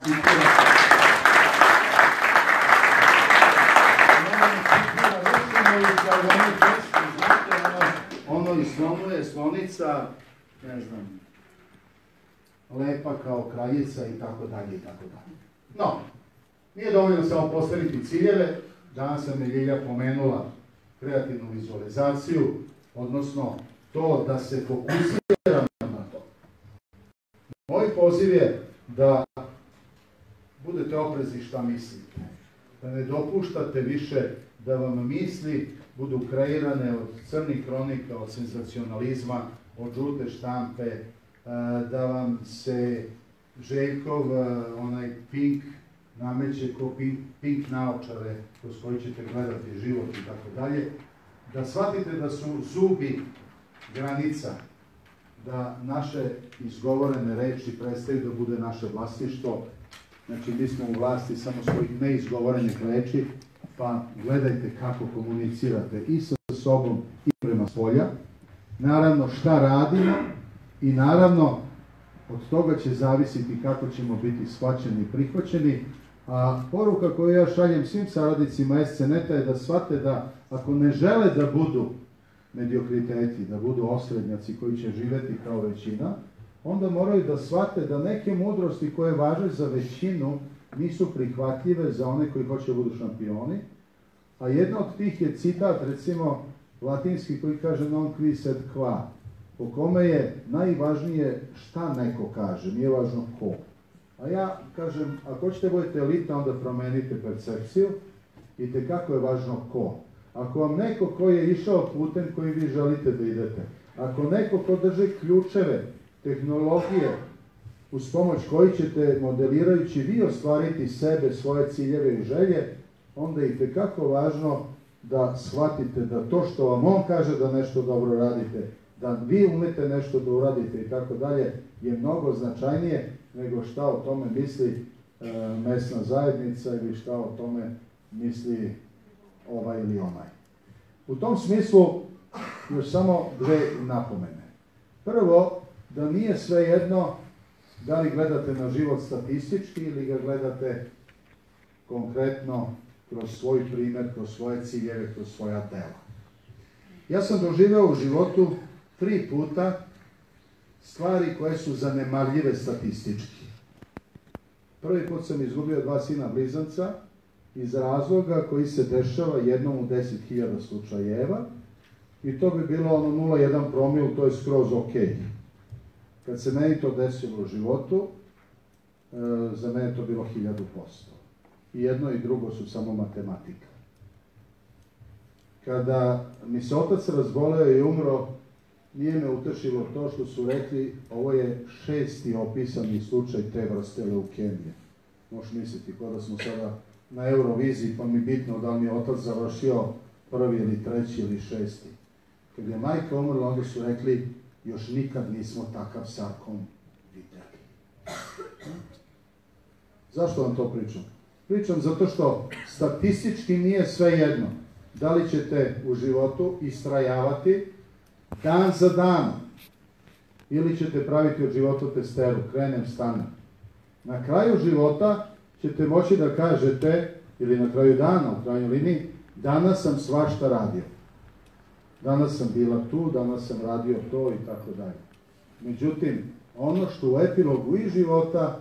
Ono islomuje slonica, ne znam, lepa kao kraljica i tako dalje i tako dalje. No, nije dovoljno samo postaviti ciljeve. Danas sam Ljilja pomenula kreativnu vizualizaciju, odnosno to da se fokusiramo na to. Moj poziv je da budete oprezni šta mislite, da ne dopuštate više da vam misli budu kreirane od crnih kronika, od senzacionalizma, od žute štampe, da vam se Željkov onaj Pink nameće ko Pink naočare kroz koji ćete gledati život i tako dalje, da shvatite da su zubi granica, da naše izgovorene reči prestaju da bude naše vlasništvo. Znači, mi smo u vlasti samo svojih neizgovorenih reči, pa gledajte kako komunicirate i sa sobom i prema spolja. Naravno, šta radimo i naravno, od toga će zavisiti kako ćemo biti shvaćeni i prihvaćeni. A poruka koju ja šaljem svim saradnicima SC.net-a je da shvate da ako ne žele da budu mediokriteti, da budu osrednjaci koji će živeti kao većina, onda moraju da shvate da neke mudrosti koje važe za većinu nisu prihvatljive za one koji hoće da budu šampioni. A jedna od tih je citat, recimo, latinski koji kaže non qui sed qua, po kome je najvažnije šta neko kaže, nije važno ko. A ja kažem, ako hoćete budete elita, onda promenite percepciju i tekako je važno ko. Ako vam neko koji je išao putem koji vi želite da idete, ako neko ko drži ključeve, tehnologije, uz pomoć koji ćete, modelirajući vi, ostvariti sebe, svoje ciljeve i želje, onda je tekako važno da shvatite da to što vam on kaže da nešto dobro radite, da vi umete nešto da uradite i tako dalje, je mnogo značajnije nego šta o tome misli mesna zajednica ili šta o tome misli ovaj ili onaj. U tom smislu još samo dve napomene. Prvo, da nije sve jedno da li gledate na život statistički ili ga gledate konkretno kroz svoj primer, kroz svoje ciljeve, kroz svoja dela. Ja sam doživeo u životu 3 puta stvari koje su zanemarljive statistički. Prvi put sam izgubio 2 sina blizanca iz razloga koji se dešava jednom u 10.000 slučajeva i to bi bilo ono 0,1 promil, to je skroz ok. Kad se meni to desilo u životu, za mene to bilo 1000%. I jedno i drugo su samo matematika. Kada mi se otac razboleo i umro, nije me utešilo to što su rekli ovo je 6. opisani slučaj te vrste leukemije. Možeš misliti, kao da smo sada na Euroviziji, pa mi bitno da li mi je otac završio 1. ili 3. ili 6. Kad je majka umrla, onda su rekli još nikad nismo takav sarkom vidjeli. Zašto vam to pričam? Pričam zato što statistički nije sve jedno. Da li ćete u životu istrajavati dan za dan ili ćete praviti od života testeru, krenem, stanem. Na kraju života ćete moći da kažete, ili na kraju dana, u krajnjoj liniji, danas sam svašta radio. Danas sam bila tu, danas sam radio to i tako dalje. Međutim, ono što u epilogu i života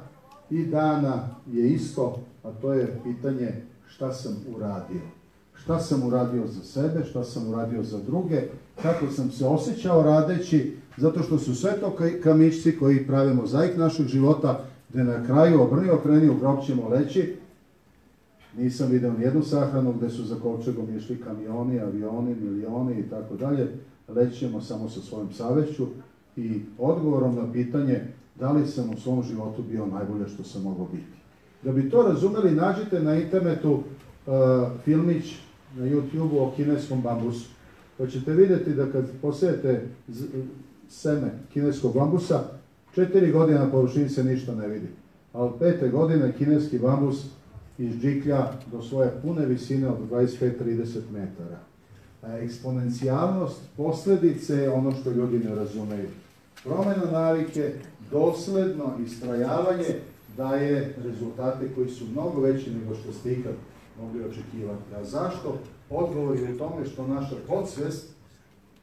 i dana je isto, a to je pitanje šta sam uradio. Šta sam uradio za sebe, šta sam uradio za druge, kako sam se osjećao radeći, zato što su sve to kamičci koji prave mozaik našeg života, gde na kraju obrni okreni, u grob ćemo leći. Nisam vidio nijednu sahranu gde su za kovčegom išli kamioni, avioni, milioni i tako dalje. Lećemo samo sa svojom savešću i odgovorom na pitanje da li sam u svom životu bio najbolje što sam mogao biti. Da bi to razumeli, nađite na internetu filmić na YouTube-u o kineskom bambusu. Pa ćete vidjeti da kad posejete seme kineskog bambusa, 4 godine na površini se ništa ne vidi. A od 5. godine kineski bambus izđiklja do svoje pune visine od 25-30 metara. Eksponencijalnost posljedice je ono što ljudi ne razumeju. Promjena navike, dosledno istrajavanje daje rezultate koji su mnogo veći nego što ste ikad mogli očekivati. A zašto? Odgovor je u tome što naša podsvest,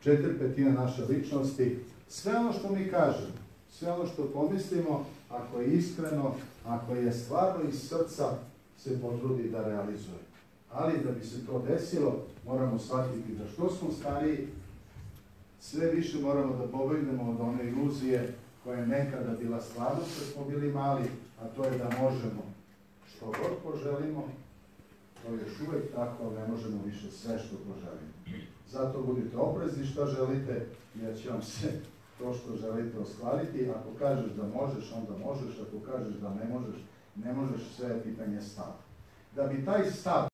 4/5 naše ličnosti, sve ono što mi kažemo, sve ono što pomislimo, ako je iskreno, ako je stvarno iz srca, se potrudi da realizuje. Ali da bi se to desilo, moramo shvatiti da što smo stariji, sve više moramo da pobegnemo od one iluzije koja je nekada bila stvarnost kad smo bili mali, a to je da možemo što god poželimo. To je još uvek tako, ali ne možemo više sve što poželimo. Zato budite oprezni šta želite, jer će vam se to što želite ostvariti. Ako kažeš da možeš, onda možeš. Ako kažeš da ne možeš, ne možeš, sve je pitanje stava. Da bi taj stav